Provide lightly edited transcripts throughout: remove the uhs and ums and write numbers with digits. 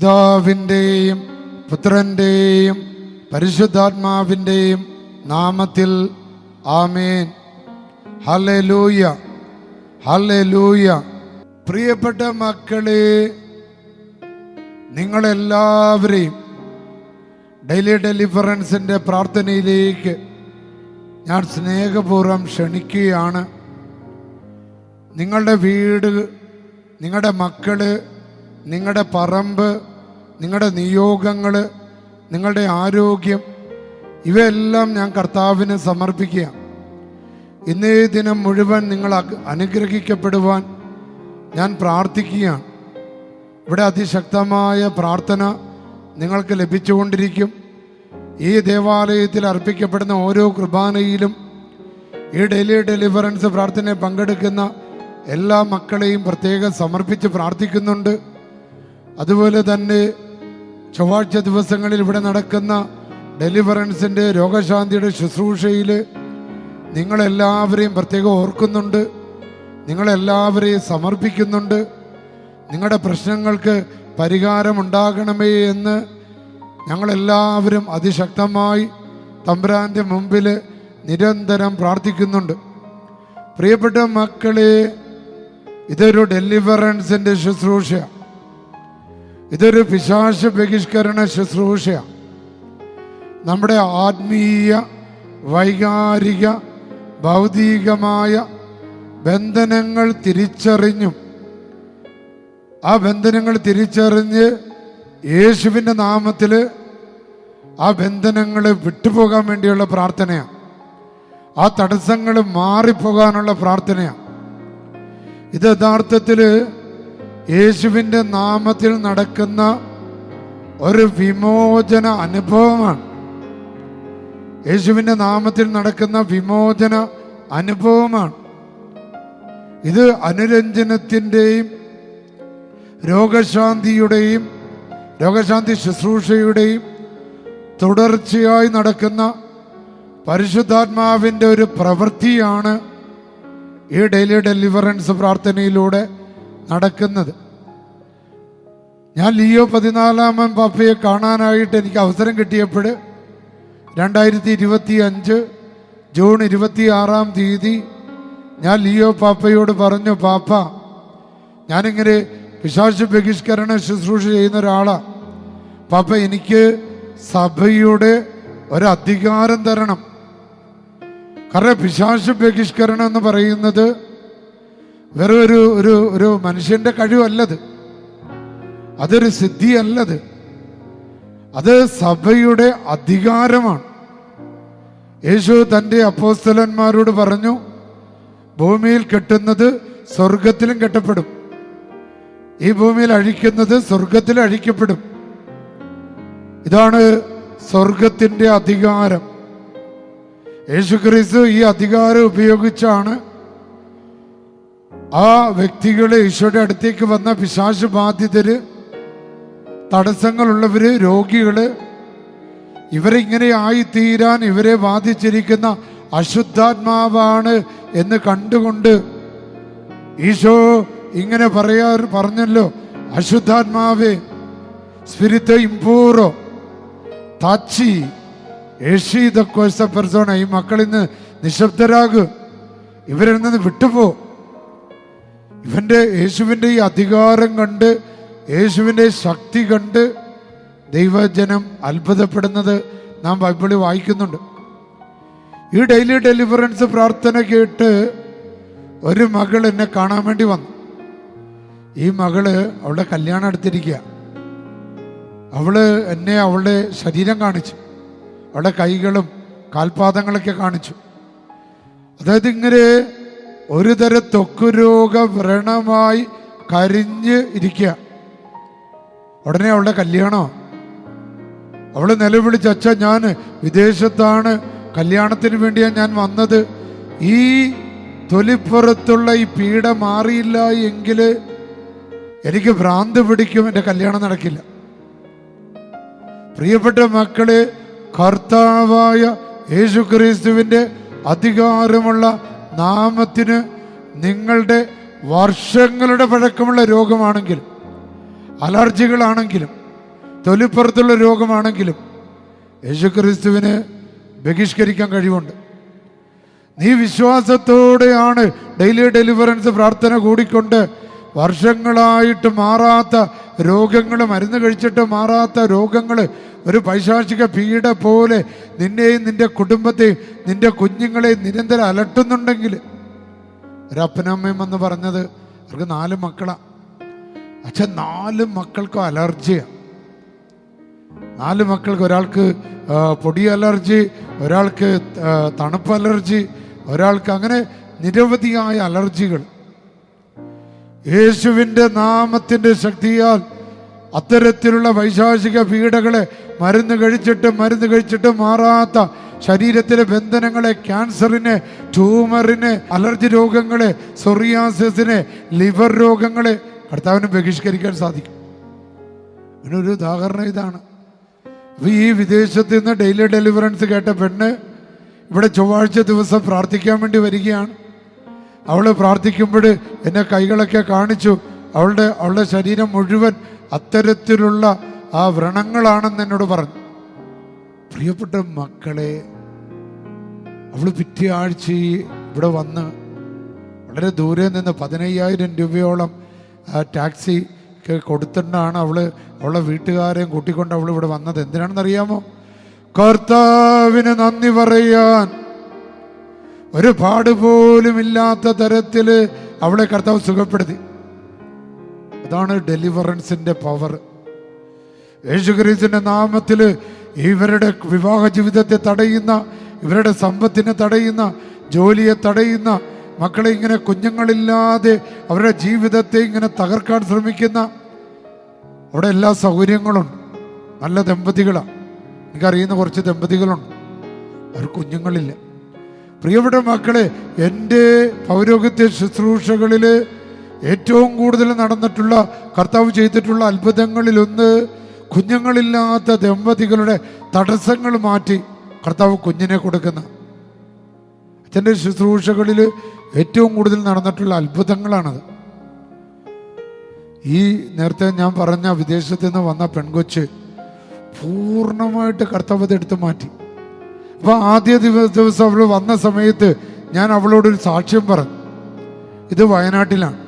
പിതാവിൻ്റെയും പുത്രൻ്റെയും പരിശുദ്ധാത്മാവിൻ്റെയും നാമത്തിൽ ആമേൻ. Hallelujah, hallelujah. പ്രിയപ്പെട്ട മക്കളെ, നിങ്ങളെല്ലാവരെയും ഡെയിലി ഡെലിവറൻസിൻ്റെ പ്രാർത്ഥനയിലേക്ക് ഞാൻ സ്നേഹപൂർവ്വം ക്ഷണിക്കുകയാണ്. നിങ്ങളുടെ വീട്, നിങ്ങളുടെ മക്കള്, നിങ്ങളുടെ പറമ്പ്, നിങ്ങളുടെ നിയോഗങ്ങൾ, നിങ്ങളുടെ ആരോഗ്യം, ഇവയെല്ലാം ഞാൻ കർത്താവിന് സമർപ്പിക്കുക. ഇന്നേ ദിനം മുഴുവൻ നിങ്ങൾ അനുഗ്രഹിക്കപ്പെടുവാൻ ഞാൻ പ്രാർത്ഥിക്കുകയാണ്. ഇവിടെ അതിശക്തമായ പ്രാർത്ഥന നിങ്ങൾക്ക് ലഭിച്ചുകൊണ്ടിരിക്കും. ഈ ദേവാലയത്തിൽ അർപ്പിക്കപ്പെടുന്ന ഓരോ കുർബാനയിലും ഈ ഡെയിലി ഡെലിവറൻസ് പ്രാർത്ഥനയിൽ പങ്കെടുക്കുന്ന എല്ലാ മക്കളെയും പ്രത്യേകം സമർപ്പിച്ച് പ്രാർത്ഥിക്കുന്നുണ്ട്. അതുപോലെ തന്നെ ചൊവ്വാഴ്ച ദിവസങ്ങളിൽ ഇവിടെ നടക്കുന്ന ഡെലിവറൻസിൻ്റെ രോഗശാന്തിയുടെ ശുശ്രൂഷയിൽ നിങ്ങളെല്ലാവരെയും പ്രത്യേകം ഓർക്കുന്നുണ്ട്, നിങ്ങളെല്ലാവരെയും സമർപ്പിക്കുന്നുണ്ട്. നിങ്ങളുടെ പ്രശ്നങ്ങൾക്ക് പരിഹാരമുണ്ടാകണമേ എന്ന് ഞങ്ങളെല്ലാവരും അതിശക്തമായി തമ്പുരാൻ്റെ മുമ്പിൽ നിരന്തരം പ്രാർത്ഥിക്കുന്നുണ്ട്. പ്രിയപ്പെട്ട മക്കളെ, ഇതൊരു ഡെലിവറൻസിൻ്റെ ശുശ്രൂഷയാണ്. ഇതൊരു പിശാച ബഹിഷ്കരണ ശുശ്രൂഷയാണ്. നമ്മുടെ ആത്മീയ, വൈകാരിക, ഭൗതികമായ ബന്ധനങ്ങൾ തിരിച്ചറിഞ്ഞും ആ ബന്ധനങ്ങൾ തിരിച്ചറിഞ്ഞ് യേശുവിൻ്റെ നാമത്തിൽ ആ ബന്ധനങ്ങൾ വിട്ടുപോകാൻ വേണ്ടിയുള്ള പ്രാർത്ഥനയാണ്. ആ തടസ്സങ്ങൾ മാറിപ്പോകാനുള്ള പ്രാർത്ഥനയാണ്. ഇത് യഥാർത്ഥത്തിൽ യേശുവിൻ്റെ നാമത്തിൽ നടക്കുന്ന ഒരു വിമോചന അനുഭവമാണ്. യേശുവിൻ്റെ നാമത്തിൽ നടക്കുന്ന വിമോചന അനുഭവമാണ്. ഇത് അനുരഞ്ജനത്തിൻ്റെയും രോഗശാന്തി ശുശ്രൂഷയുടെയും തുടർച്ചയായി നടക്കുന്ന പരിശുദ്ധാത്മാവിൻ്റെ ഒരു പ്രവൃത്തിയാണ് ഈ ഡെയിലി ഡെലിവറൻസ് പ്രാർത്ഥനയിലൂടെ നടക്കുന്നത്. ഞാൻ ലിയോ 14 പാപ്പയെ കാണാനായിട്ട് എനിക്ക് അവസരം കിട്ടിയപ്പോൾ 2025 ജൂൺ 26 ഞാൻ ലിയോ പാപ്പയോട് പറഞ്ഞു, പാപ്പ, ഞാനിങ്ങനെ പിശാച ബഹിഷ്കരണ ശുശ്രൂഷ ചെയ്യുന്ന ഒരാളാണ്. പാപ്പ, എനിക്ക് സഭയുടെ ഒരധികാരം തരണം. കാരണം പിശാച ബഹിഷ്കരണം എന്ന് പറയുന്നത് വെറും ഒരു മനുഷ്യന്റെ കഴിവല്ലത്, അതൊരു സിദ്ധിയല്ലത്, അത് സഭയുടെ അധികാരമാണ്. യേശു തൻ്റെ അപ്പോസ്തലന്മാരോട് പറഞ്ഞു, ഭൂമിയിൽ കെട്ടുന്നത് സ്വർഗത്തിലും കെട്ടപ്പെടും, ഈ ഭൂമിയിൽ അഴിക്കുന്നത് സ്വർഗത്തിൽ അഴിക്കപ്പെടും. ഇതാണ് സ്വർഗത്തിൻ്റെ അധികാരം. യേശുക്രിസ്തു ഈ അധികാരം ഉപയോഗിച്ചാണ് ആ വ്യക്തികളെ ഈശോയുടെ അടുത്തേക്ക് വന്ന പിശാച് ബാധിതര്, തടസ്സങ്ങളുള്ളവര്, രോഗികള്, ഇവരിങ്ങനെ ആയിത്തീരാൻ ഇവരെ ബാധിച്ചിരിക്കുന്ന അശുദ്ധാത്മാവാണ് എന്ന് കണ്ടുകൊണ്ട് ഈശോ ഇങ്ങനെ പറഞ്ഞല്ലോ, അശുദ്ധാത്മാവേ, സ്പിരിറ്റ് ഇംപൂറോ താച്ചി ഏഷി ദ കോഴ്സ പെർസോണ, ഈ മക്കളിൽ നിന്ന് നിശബ്ദരാകു, ഇവരിൽ നിന്ന് വിട്ടുപോ. യേശുവിൻ്റെ ഈ അധികാരം കണ്ട്, യേശുവിൻ്റെ ശക്തി കണ്ട് ദൈവജനം അത്ഭുതപ്പെടുന്നത് നാം ബൈബിളിൽ വായിക്കുന്നുണ്ട്. ഈ ഡെയിലി ഡെലിവറൻസ് പ്രാർത്ഥന കേട്ട് ഒരു മകൾ എന്നെ കാണാൻ വേണ്ടി വന്നു. ഈ മകള് അവളുടെ കല്യാണം അടുത്തിരിക്കുക. അവള് എന്നെ അവളുടെ ശരീരം കാണിച്ചു, അവളുടെ കൈകളും കാൽപാദങ്ങളൊക്കെ കാണിച്ചു. അതായത് ഇങ്ങനെ ഒരു തരം ത്വക്ക് രോഗ വ്രണമായി കരിഞ്ഞ് ഇരിക്കുക. ഉടനെ അവളുടെ കല്യാണം. അവള് നിലവിളിച്ച്, അച്ഛ, ഞാൻ വിദേശത്താണ്, കല്യാണത്തിന് വേണ്ടിയാണ് ഞാൻ വന്നത്, ഈ തൊലിപ്പുറത്തുള്ള ഈ പീഡ മാറിയില്ല എങ്കിൽ എനിക്ക് ഭ്രാന്ത് പിടിക്കും, എൻ്റെ കല്യാണം നടക്കില്ല. പ്രിയപ്പെട്ട മക്കളെ, കർത്താവായ യേശുക്രിസ്തുവിൻ്റെ അധികാരമുള്ള നാമത്തിന് നിങ്ങളുടെ വർഷങ്ങളുടെ പഴക്കമുള്ള രോഗമാണെങ്കിലും അലർജികളാണെങ്കിലും തൊലിപ്പുറത്തുള്ള രോഗമാണെങ്കിലും യേശുക്രിസ്തുവിന് ബഹിഷ്കരിക്കാൻ കഴിവുണ്ട്. നീ വിശ്വാസത്തോടെയാണ് ഡെയിലി ഡെലിവറൻസ് പ്രാർത്ഥന കൂടിക്കൊണ്ട് വർഷങ്ങളായിട്ട് മാറാത്ത രോഗങ്ങൾ, മരുന്ന് കഴിച്ചിട്ട് മാറാത്ത രോഗങ്ങൾ, ഒരു പൈശാചിക പീഡ പോലെ നിന്നെയും നിന്റെ കുടുംബത്തെയും നിന്റെ കുഞ്ഞുങ്ങളെയും നിരന്തരം അലട്ടുന്നുണ്ടെങ്കിൽ, ഒരപ്പനമ്മയും എന്ന് പറഞ്ഞത് അവർക്ക് 4 മക്കളാണ്. അച്ഛൻ 4 മക്കൾക്കും അലർജിയാണ്. 4 മക്കൾക്ക്, ഒരാൾക്ക് പൊടി അലർജി, ഒരാൾക്ക് തണുപ്പ് അലർജി, ഒരാൾക്ക് അങ്ങനെ നിരവധിയായ അലർജികൾ. യേശുവിൻ്റെ നാമത്തിൻ്റെ ശക്തിയാൽ അത്തരത്തിലുള്ള വൈശാചിക പീഡകളെ മരുന്ന് കഴിച്ചിട്ട് മാറാത്ത ശരീരത്തിലെ ബന്ധനങ്ങളെ, ക്യാൻസറിനെ, ട്യൂമറിനെ, അലർജി രോഗങ്ങളെ, സൊറിയാസിസിനെ, ലിവർ രോഗങ്ങളെ കർത്താവിന് ബഹിഷ്കരിക്കാൻ സാധിക്കും. അതിനൊരു ഉദാഹരണം ഇതാണ്. അപ്പോൾ ഈ വിദേശത്ത് നിന്ന് ഡെയിലി ഡെലിവറൻസ് കേട്ട പെണ്ണ് ഇവിടെ ചൊവ്വാഴ്ച ദിവസം പ്രാർത്ഥിക്കാൻ വേണ്ടി വരികയാണ്. അവൾ പ്രാർത്ഥിക്കുമ്പോൾ എന്നെ കൈകളൊക്കെ കാണിച്ചു. അവളുടെ ശരീരം മുഴുവൻ അത്തരത്തിലുള്ള ആ വ്രണങ്ങളാണെന്ന് എന്നോട് പറഞ്ഞു. പ്രിയപ്പെട്ട മക്കളെ, അവൾ പിറ്റേ ആഴ്ച ഇവിടെ വന്ന് വളരെ ദൂരെ നിന്ന് 15,000 രൂപയോളം ടാക്സി കൊടുത്തിട്ടാണ് അവളുടെ വീട്ടുകാരെയും കൂട്ടിക്കൊണ്ട് അവൾ ഇവിടെ വന്നത്. എന്തിനാണെന്നറിയാമോ? കർത്താവിന് നന്ദി പറയാൻ. ഒരു പാടുപോലും ഇല്ലാത്ത തരത്തിൽ അവളെ കർത്താവ് സുഖപ്പെടുത്തി. അതാണ് ഡെലിവറൻസിന്റെ പവർ. യേശുക്രിസ്തുവിന്റെ നാമത്തിൽ ഇവരുടെ വിവാഹ ജീവിതത്തെ തടയുന്ന, ഇവരുടെ സമ്പത്തിനെ തടയുന്ന, ജോലിയെ തടയുന്ന, മക്കളെ ഇങ്ങനെ കുഞ്ഞുങ്ങളില്ലാതെ അവരുടെ ജീവിതത്തെ ഇങ്ങനെ തകർക്കാൻ ശ്രമിക്കുന്ന, അവിടെ എല്ലാ സൗകര്യങ്ങളുണ്ട്. നല്ല ദമ്പതികളാണ്. എനിക്കറിയുന്ന കുറച്ച് ദമ്പതികളുണ്ട്, അവർ കുഞ്ഞുങ്ങളില്ല. പ്രിയപ്പെട്ട മക്കളെ, എൻ്റെ പൗരോഹിത്യ ശുശ്രൂഷകളിൽ ഏറ്റവും കൂടുതൽ നടന്നിട്ടുള്ള, കർത്താവ് ചെയ്തിട്ടുള്ള അത്ഭുതങ്ങളിലൊന്ന് കുഞ്ഞുങ്ങളില്ലാത്ത ദമ്പതികളുടെ തടസ്സങ്ങൾ മാറ്റി കർത്താവ് കുഞ്ഞിനെ കൊടുക്കുന്ന. അച്ഛൻ്റെ ശുശ്രൂഷകളിൽ ഏറ്റവും കൂടുതൽ നടന്നിട്ടുള്ള അത്ഭുതങ്ങളാണത്. ഈ നേരത്തെ ഞാൻ പറഞ്ഞ വിദേശത്ത് നിന്ന് വന്ന പെൺകൊച്ച് പൂർണ്ണമായിട്ട് കർത്താവ് അതെടുത്ത് മാറ്റി. അപ്പോൾ ആദ്യ ദിവസം അവൾ വന്ന സമയത്ത് ഞാൻ അവളോടൊരു സാക്ഷ്യം പറഞ്ഞു. ഇത് വയനാട്ടിലാണ്.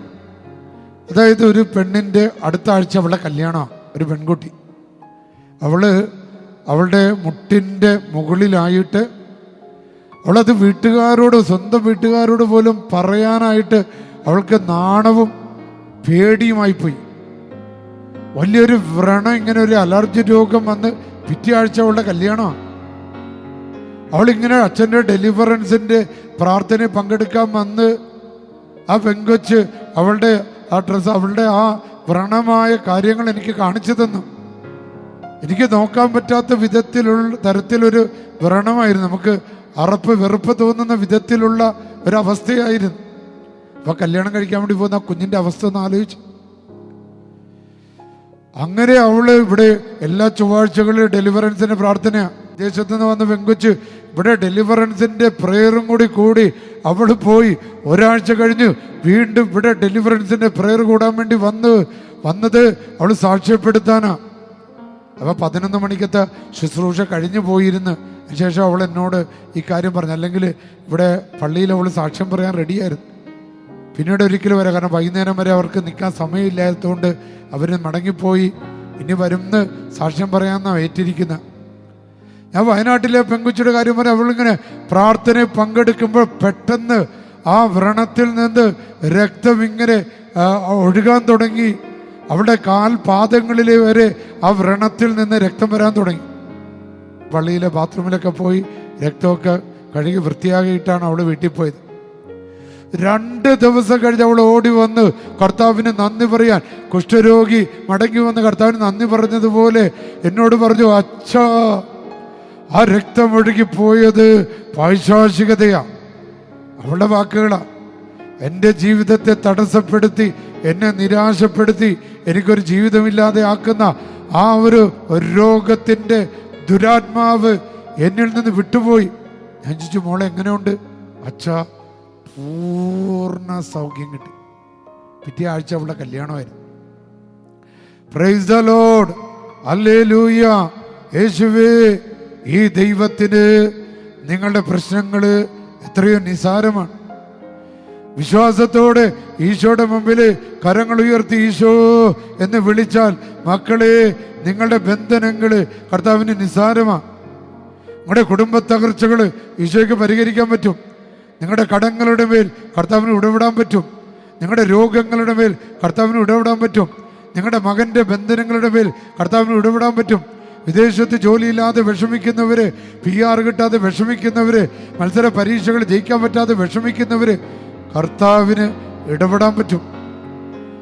അതായത് ഒരു പെണ്ണിൻ്റെ അടുത്ത ആഴ്ച അവളുടെ കല്യാണമാണ്. ഒരു പെൺകുട്ടി, അവളുടെ മുട്ടിൻ്റെ മുകളിലായിട്ട് അവളത് സ്വന്തം വീട്ടുകാരോട് പോലും പറയാനായിട്ട് അവൾക്ക് നാണവും പേടിയുമായിപ്പോയി. വലിയൊരു വ്രണം, ഇങ്ങനെ ഒരു അലർജി രോഗം വന്ന് പിറ്റേ ആഴ്ച അവളുടെ കല്യാണമാണ്. അവളിങ്ങനെ അച്ഛൻ്റെ ഡെലിവറൻസിൻ്റെ പ്രാർത്ഥനയിൽ പങ്കെടുക്കാൻ വന്ന് ആ പെങ്കൊച്ച് അവളുടെ ആ ഡ്രസ്സ്, അവളുടെ ആ വ്രണമായ കാര്യങ്ങൾ എനിക്ക് കാണിച്ചു തന്നു. എനിക്ക് നോക്കാൻ പറ്റാത്ത തരത്തിലൊരു വ്രണമായിരുന്നു. നമുക്ക് വെറുപ്പ് തോന്നുന്ന വിധത്തിലുള്ള ഒരവസ്ഥയായിരുന്നു. അപ്പോൾ കല്യാണം കഴിക്കാൻ വേണ്ടി പോകുന്ന ആ കുഞ്ഞിൻ്റെ അവസ്ഥ ഒന്ന് ആലോചിച്ചു. അങ്ങനെ അവള് ഇവിടെ എല്ലാ ചൊവ്വാഴ്ചകളിലും ഡെലിവറൻസിന്റെ പ്രാർത്ഥനയാണ്. വിദേശത്ത് നിന്ന് വന്ന പെങ്കൊച്ച് ഇവിടെ ഡെലിവറൻസിന്റെ പ്രേയറും കൂടി അവള് പോയി. ഒരാഴ്ച കഴിഞ്ഞ് വീണ്ടും ഇവിടെ ഡെലിവറൻസിന്റെ പ്രേയർ കൂടാൻ വേണ്ടി വന്നത് അവള് സാക്ഷ്യപ്പെടുത്താനാ. അപ്പോൾ 11 മണിക്കത്തെ ശുശ്രൂഷ കഴിഞ്ഞു പോയിരുന്ന് ശേഷം അവൾ എന്നോട് ഈ കാര്യം പറഞ്ഞു. അല്ലെങ്കിൽ ഇവിടെ പള്ളിയിൽ അവൾ സാക്ഷ്യം പറയാൻ റെഡിയായിരുന്നു. പിന്നീട് ഒരിക്കലും വരാം, കാരണം വൈകുന്നേരം വരെ അവർക്ക് നിൽക്കാൻ സമയമില്ലാത്തതുകൊണ്ട് അവർ മടങ്ങിപ്പോയി. ഇനി വരുന്ന് സാക്ഷ്യം പറയാമെന്നാണ് ഏറ്റിരിക്കുന്നത്. ഞാൻ വയനാട്ടിലെ പെങ്കുച്ചിയുടെ കാര്യം പറഞ്ഞാൽ അവളിങ്ങനെ പ്രാർത്ഥനയിൽ പങ്കെടുക്കുമ്പോൾ പെട്ടെന്ന് ആ വ്രണത്തിൽ നിന്ന് രക്തം ഇങ്ങനെ ഒഴുകാൻ തുടങ്ങി. അവളുടെ കാൽപാദങ്ങളിലെ വരെ ആ വ്രണത്തിൽ നിന്ന് രക്തം വരാൻ തുടങ്ങി. പള്ളിയിലെ ബാത്റൂമിലൊക്കെ പോയി രക്തമൊക്കെ കഴുകി വൃത്തിയാക്കിയിട്ടാണ് അവൾ വീട്ടിൽ പോയത്. 2 ദിവസം കഴിഞ്ഞ് അവൾ ഓടി വന്ന് കർത്താവിന് നന്ദി പറയാൻ, കുഷ്ഠരോഗി മടങ്ങി വന്ന് കർത്താവിന് നന്ദി പറഞ്ഞതുപോലെ എന്നോട് പറഞ്ഞു, അച്ഛാ, ആ രക്തം ഒഴുകിപ്പോയത് പൈശാചികതയാ. അവളുടെ വാക്കുകളാ. എൻ്റെ ജീവിതത്തെ തടസ്സപ്പെടുത്തി, എന്നെ നിരാശപ്പെടുത്തി, എനിക്കൊരു ജീവിതമില്ലാതെ ആക്കുന്ന ആ ഒരു രോഗത്തിൻ്റെ ദുരാത്മാവ് എന്നിൽ നിന്ന് വിട്ടുപോയി. ഞാൻ ചോദിച്ചു, മോളെ എങ്ങനെയുണ്ട്? അച്ഛാ, പൂർണ്ണ സൗഖ്യം കിട്ടി. പിറ്റേ ആഴ്ച അവളുടെ കല്യാണമായിരുന്നു. Praise the Lord. ഹല്ലേലൂയ. യേശുവേ, ഈ ദൈവത്തിന് നിങ്ങളുടെ പ്രശ്നങ്ങൾ എത്രയോ നിസാരമാണ്. വിശ്വാസത്തോടെ ഈശോയുടെ മുമ്പിൽ കരങ്ങൾ ഉയർത്തി ഈശോ എന്ന് വിളിച്ചാൽ മക്കളെ, നിങ്ങളുടെ ബന്ധനങ്ങൾ കർത്താവിന് നിസാരമാണ്. നിങ്ങളുടെ കുടുംബ തകർച്ചകൾ ഈശോയ്ക്ക് പരിഹരിക്കാൻ പറ്റും. നിങ്ങളുടെ കടങ്ങളുടെ മേൽ കർത്താവിന് ഇടപെടാൻ പറ്റും. നിങ്ങളുടെ രോഗങ്ങളുടെ മേൽ കർത്താവിന് ഇടപെടാൻ പറ്റും. നിങ്ങളുടെ മകൻ്റെ ബന്ധനങ്ങളുടെ മേൽ കർത്താവിന് ഇടപെടാൻ പറ്റും. വിദേശത്ത് ജോലിയില്ലാതെ വിഷമിക്കുന്നവര്, PR കിട്ടാതെ വിഷമിക്കുന്നവര്, മത്സര പരീക്ഷകൾ ജയിക്കാൻ പറ്റാതെ വിഷമിക്കുന്നവര്, കർത്താവിന് ഇടപെടാൻ പറ്റും.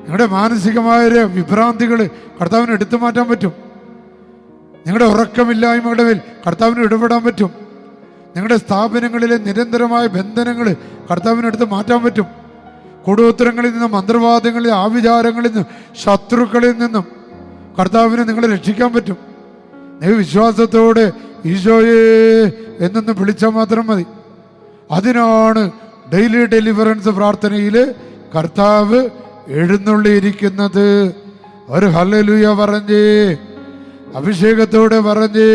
നിങ്ങളുടെ മാനസികമായ വിഭ്രാന്തികൾ കർത്താവിന് എടുത്തു മാറ്റാൻ പറ്റും. നിങ്ങളുടെ ഉറക്കമില്ലായ്മകളുടെ മേൽ കർത്താവിന് ഇടപെടാൻ പറ്റും. നിങ്ങളുടെ സ്ഥാപനങ്ങളിലെ നിരന്തരമായ ബന്ധനങ്ങൾ കർത്താവിനെടുത്ത് മാറ്റാൻ പറ്റും. കൂടോത്തരങ്ങളിൽ നിന്നും, മന്ത്രവാദങ്ങളിൽ, ആവിചാരങ്ങളിൽ നിന്നും, ശത്രുക്കളിൽ നിന്നും കർത്താവിനെ നിങ്ങളെ രക്ഷിക്കാൻ പറ്റും. നീ വിശ്വാസത്തോടെ ഈശോയെ എന്നൊന്ന് വിളിച്ചാൽ മാത്രം മതി. അതിനാണ് ഡെയിലി ഡെലിവറൻസ് പ്രാർത്ഥനയിൽ കർത്താവ് എഴുന്നള്ളിയിരിക്കുന്നത്. ഒരു ഹല്ലേലൂയ പറഞ്ഞേ, അഭിഷേകത്തോടെ പറഞ്ഞേ,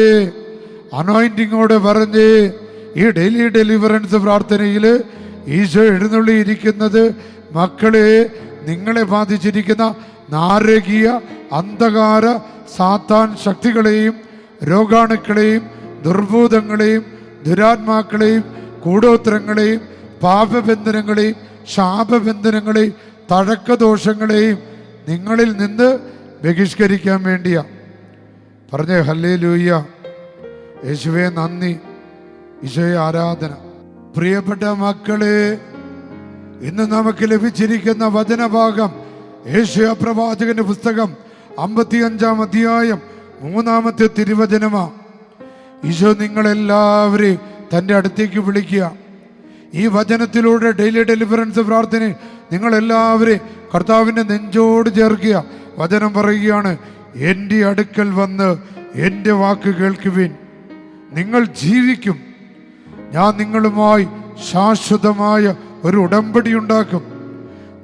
അനോയിന്റിങ്ങോടെ പറഞ്ഞേ. ഈ ഡെയിലി ഡെലിവറൻസ് പ്രാർത്ഥനയിൽ ഈശോ എഴുന്നള്ളിയിരിക്കുന്നത് മക്കളെ, നിങ്ങളെ ബാധിച്ചിരിക്കുന്ന നാരകീയ അന്ധകാര സാത്താൻ ശക്തികളെയും രോഗാണുക്കളെയും ദുർഭൂതങ്ങളെയും ദുരാത്മാക്കളെയും കൂടോത്രങ്ങളെയും പാപബന്ധനങ്ങളെയും ശാപബന്ധനങ്ങളെയും തഴക്കദോഷങ്ങളെയും നിങ്ങളിൽ നിന്ന് ബഹിഷ്കരിക്കാൻ വേണ്ടിയാ. പറഞ്ഞേ ഹല്ലേലൂയ. യേശുവേ നന്ദി, ഈശോയെ ആരാധന. പ്രിയപ്പെട്ട മക്കളെ, ഇന്ന് നമുക്ക് ലഭിച്ചിരിക്കുന്ന വചനഭാഗം യേശയ്യാ പ്രവാചകന്റെ പുസ്തകം 55-ാം അധ്യായം 3-ാമത്തെ തിരുവചനമാ. ഈശോ നിങ്ങളെല്ലാവരെയും തൻ്റെ അടുത്തേക്ക് വിളിക്കുക. ഈ വചനത്തിലൂടെ ഡെയിലി ഡെലിവറൻസ് പ്രാർത്ഥന നിങ്ങളെല്ലാവരെയും കർത്താവിൻ്റെ നെഞ്ചോട് ചേർക്കുക. വചനം പറയുകയാണ്, എൻ്റെ അടുക്കൽ വന്ന് എൻ്റെ വാക്ക് കേൾക്കുവിൻ, നിങ്ങൾ ജീവിക്കും. ഞാൻ നിങ്ങളുമായി ശാശ്വതമായ ഒരു ഉടമ്പടി ഉണ്ടാക്കും.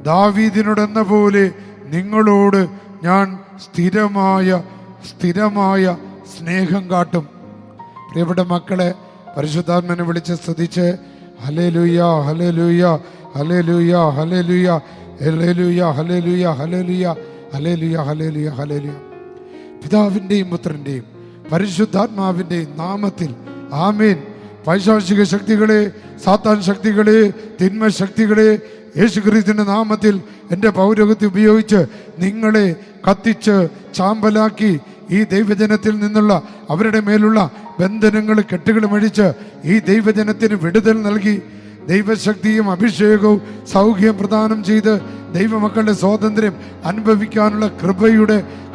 ദാവീദിനോടെന്ന പോലെ നിങ്ങളോട് ഞാൻ സ്ഥിരമായ സ്നേഹം കാട്ടും. പ്രിയപ്പെട്ട മക്കളെ, പരിശുദ്ധാത്മനെ വിളിച്ച് സ്തുതിച്ച് hallelujah hallelujah hallelujah hallelujah hallelujah hallelujah hallelujah hallelujah hallelujah hallelujah. പിതാവിൻ്റെയും പുത്രൻ്റെയും പരിശുദ്ധാത്മാവിൻ്റെയും നാമത്തിൽ ആമേൻ. പൈശാചിക ശക്തികളെ, സാത്താൻ ശക്തികളെ, തിന്മ ശക്തികളെ യേശുക്രിസ്തുവിന്റെ നാമത്തിൽ എൻ്റെ പൗരോഹിത്യം ഉപയോഗിച്ച് നിങ്ങളെ കത്തിച്ച് ചാമ്പലാക്കി ഈ ദൈവജനത്തിൽ നിന്നുള്ള അവരുടെ മേലുള്ള ബന്ധനങ്ങൾ, കെട്ടുകൾ അഴിച്ച് ഈ ദൈവജനത്തിന് വിടുതൽ നൽകി ദൈവശക്തിയും അഭിഷേകവും സൗഖ്യം പ്രദാനം ചെയ്ത് ദൈവമക്കളുടെ സ്വാതന്ത്ര്യം അനുഭവിക്കാനുള്ള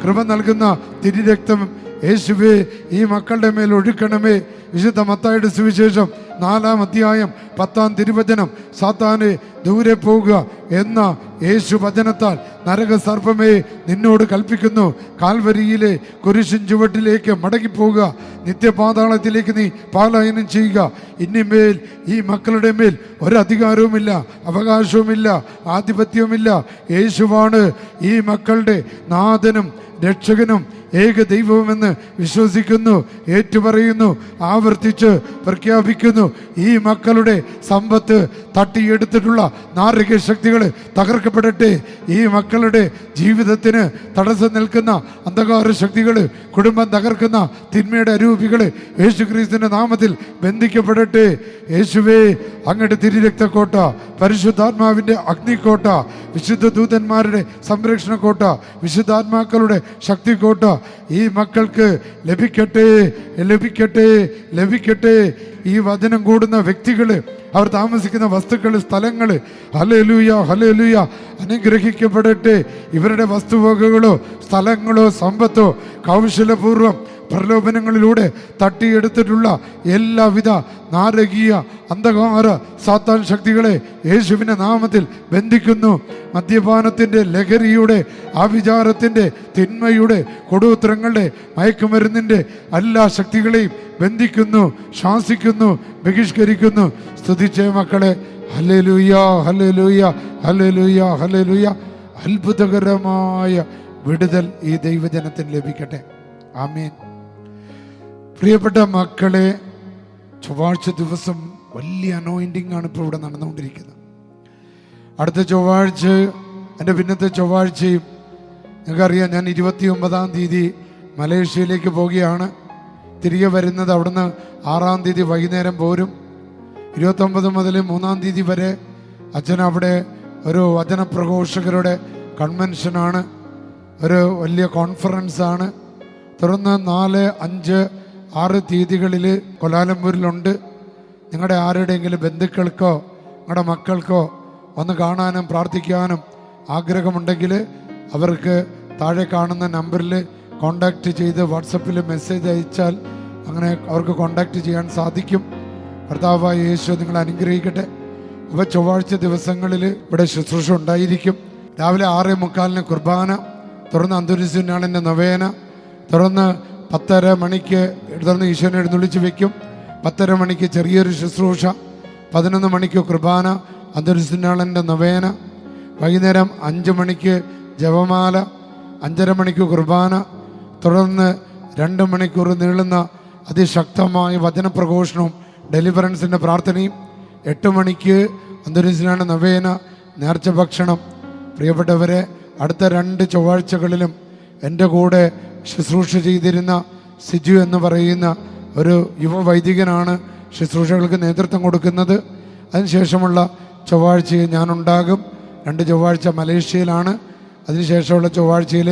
കൃപ നൽകുന്ന തിരുരക്തം യേശുവേ ഈ മക്കളുടെ മേൽ ഒഴുക്കണമേ. വിശുദ്ധ മത്തായിയുടെ സുവിശേഷം 4-ാം അധ്യായം 10-ാം തിരുവചനം, സാത്താനെ ദൂരെ പോവുക എന്ന യേശു വചനത്താൽ നരകസർപ്പമേ നിന്നോട് കൽപ്പിക്കുന്നു, കാൽവരിയിലെ കുരിശിൻ ചുവട്ടിലേക്ക് മടങ്ങിപ്പോവുക, നിത്യപാതാളത്തിലേക്ക് നീ പലായനം ചെയ്യുക. ഇനിമേൽ ഈ മക്കളുടെ മേൽ ഒരധികാരവുമില്ല, അവകാശവുമില്ല, ആധിപത്യവുമില്ല. യേശുവാണ് ഈ മക്കളുടെ നാഥനും രക്ഷകനും ഏക ദൈവവുമെന്ന് വിശ്വസിക്കുന്നു, ഏറ്റുപറയുന്നു, ആവർത്തിച്ച് പ്രഖ്യാപിക്കുന്നു. ഈ മക്കളുടെ സമ്പത്ത് തട്ടിയെടുത്തിട്ടുള്ള നാരക ശക്തികൾ തകർക്കപ്പെടട്ടെ. ഈ മക്കളുടെ ജീവിതത്തിന് തടസ്സം നിൽക്കുന്ന അന്ധകാര ശക്തികൾ, കുടുംബം തകർക്കുന്ന തിന്മയുടെ അരൂപികൾ യേശുക്രിസ്തുവിന്റെ നാമത്തിൽ ബന്ധിക്കപ്പെടട്ടെ. യേശുവേ, അങ്ങയുടെ തിരുരക്തക്കോട്ട, പരിശുദ്ധാത്മാവിന്റെ അഗ്നിക്കോട്ട, വിശുദ്ധ ദൂതന്മാരുടെ സംരക്ഷണക്കോട്ട, വിശുദ്ധാത്മാക്കളുടെ ശക്തിക്കോട്ട ഈ മക്കൾക്ക് ലഭിക്കട്ടെ, ലഭിക്കട്ടെ, ലഭിക്കട്ടെ. ഈ വചനം കൂടുന്ന വ്യക്തികള്, അവർ താമസിക്കുന്ന വസ്തുക്കൾ, സ്ഥലങ്ങൾ, ഹല്ലേലൂയ ഹല്ലേലൂയ, അനുഗ്രഹിക്കപ്പെടട്ടെ. ഇവരുടെ വസ്തുവകകളോ സ്ഥലങ്ങളോ സമ്പത്തോ കൗശലപൂർവം പ്രലോഭനങ്ങളിലൂടെ തട്ടിയെടുത്തിട്ടുള്ള എല്ലാവിധ നാരകീയ അന്ധകാര സാത്താൻ ശക്തികളെ യേശുവിന്റെ നാമത്തിൽ ബന്ധിക്കുന്നു. മദ്യപാനത്തിന്റെ, ലഹരിയുടെ, ആവിചാരത്തിന്റെ, തിന്മയുടെ, കൊടുത്തരങ്ങളുടെ, മയക്കുമരുന്നിന്റെ എല്ലാ ശക്തികളെയും ബന്ധിക്കുന്നു, ശാസിക്കുന്നു, ബഹിഷ്കരിക്കുന്നു. സ്തുതിച്ചേ മക്കളെ. Hallelujah hallelujah hallelujah hallelujah. അത്ഭുതകരമായ വിടുതൽ ഈ ദൈവജനത്തിന് ലഭിക്കട്ടെ. ആമേൻ. പ്രിയപ്പെട്ട മക്കളെ, ചൊവ്വാഴ്ച ദിവസം വലിയ അനോയിന്റിംഗ് ആണ് ഇപ്പോൾ ഇവിടെ നടന്നുകൊണ്ടിരിക്കുന്നത്. അടുത്ത ചൊവ്വാഴ്ച, എൻ്റെ പിന്നത്തെ ചൊവ്വാഴ്ചയും നിങ്ങൾക്കറിയാം, ഞാൻ 29-ാം തീയതി മലേഷ്യയിലേക്ക് പോവുകയാണ്. തിരികെ വരുന്നത് അവിടുന്ന് 6-ാം തീയതി വൈകുന്നേരം പോരും. 29 മുതൽ 3-ാം തീയതി വരെ അച്ഛൻ അവിടെ ഒരു വചനപ്രഘോഷകരുടെ കൺവെൻഷനാണ്, ഒരു വലിയ കോൺഫറൻസാണ്. തുടർന്ന് 4, 5, 6 തീയതികളിൽ കൊലാലംപൂരിലുണ്ട്. നിങ്ങളുടെ ആരുടെയെങ്കിലും ബന്ധുക്കൾക്കോ നിങ്ങളുടെ മക്കൾക്കോ ഒന്ന് കാണാനും പ്രാർത്ഥിക്കാനും ആഗ്രഹമുണ്ടെങ്കിൽ അവർക്ക് താഴെ കാണുന്ന നമ്പറിൽ കോണ്ടാക്റ്റ് ചെയ്ത് വാട്സപ്പിൽ മെസ്സേജ് അയച്ചാൽ അങ്ങനെ അവർക്ക് കോണ്ടാക്റ്റ് ചെയ്യാൻ സാധിക്കും. കർത്താവായ യേശു നിങ്ങളെ അനുഗ്രഹിക്കട്ടെ. അപ്പോൾ ചൊവ്വാഴ്ച ദിവസങ്ങളിൽ ഇവിടെ ശുശ്രൂഷ ഉണ്ടായിരിക്കും. രാവിലെ 6:45 കുർബാന, തുടർന്ന് അന്തോനീസ്നാളിൻ്റെ നൊവേന, തുടർന്ന് 10:30 മണിക്ക് തുടർന്ന് ഈശോനെ എഴുന്നള്ളിച്ച് വെക്കും. 10:30 മണിക്ക് ചെറിയൊരു ശുശ്രൂഷ, 11 മണിക്ക് കുർബാന, അന്തോനീസ്നാളിൻ്റെ നൊവേന, വൈകുന്നേരം 5 മണിക്ക് ജപമാല, 5:30 മണിക്ക് കുർബാന, തുടർന്ന് 2 മണിക്കൂർ നീളുന്ന അതിശക്തമായ വചനപ്രഘോഷണവും ഡെലിവറൻസിൻ്റെ പ്രാർത്ഥനയും, 8 മണിക്ക് അന്തോനീസ്നാളിൻ്റെ നൊവേന, നേർച്ച ഭക്ഷണം. പ്രിയപ്പെട്ടവരെ, അടുത്ത 2 ചൊവ്വാഴ്ചകളിലും എൻ്റെ കൂടെ ശുശ്രൂഷ ചെയ്തിരുന്ന സിജു എന്ന് പറയുന്ന ഒരു യുവവൈദികനാണ് ശുശ്രൂഷകൾക്ക് നേതൃത്വം കൊടുക്കുന്നത്. അതിനുശേഷമുള്ള ചൊവ്വാഴ്ചയിൽ ഞാനുണ്ടാകും. 2 ചൊവ്വാഴ്ച മലേഷ്യയിലാണ്. അതിനുശേഷമുള്ള ചൊവ്വാഴ്ചയിൽ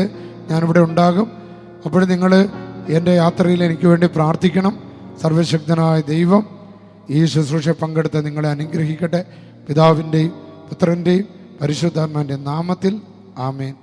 ഞാനിവിടെ ഉണ്ടാകും. അപ്പോൾ നിങ്ങൾ എൻ്റെ യാത്രയിൽ എനിക്ക് വേണ്ടി പ്രാർത്ഥിക്കണം. സർവശക്തനായ ദൈവം ഈ ശുശ്രൂഷ പങ്കെടുത്ത് നിങ്ങളെ അനുഗ്രഹിക്കട്ടെ. പിതാവിൻ്റെയും പുത്രൻ്റെയും പരിശുദ്ധാത്മാവിൻ്റെ നാമത്തിൽ ആമേൻ.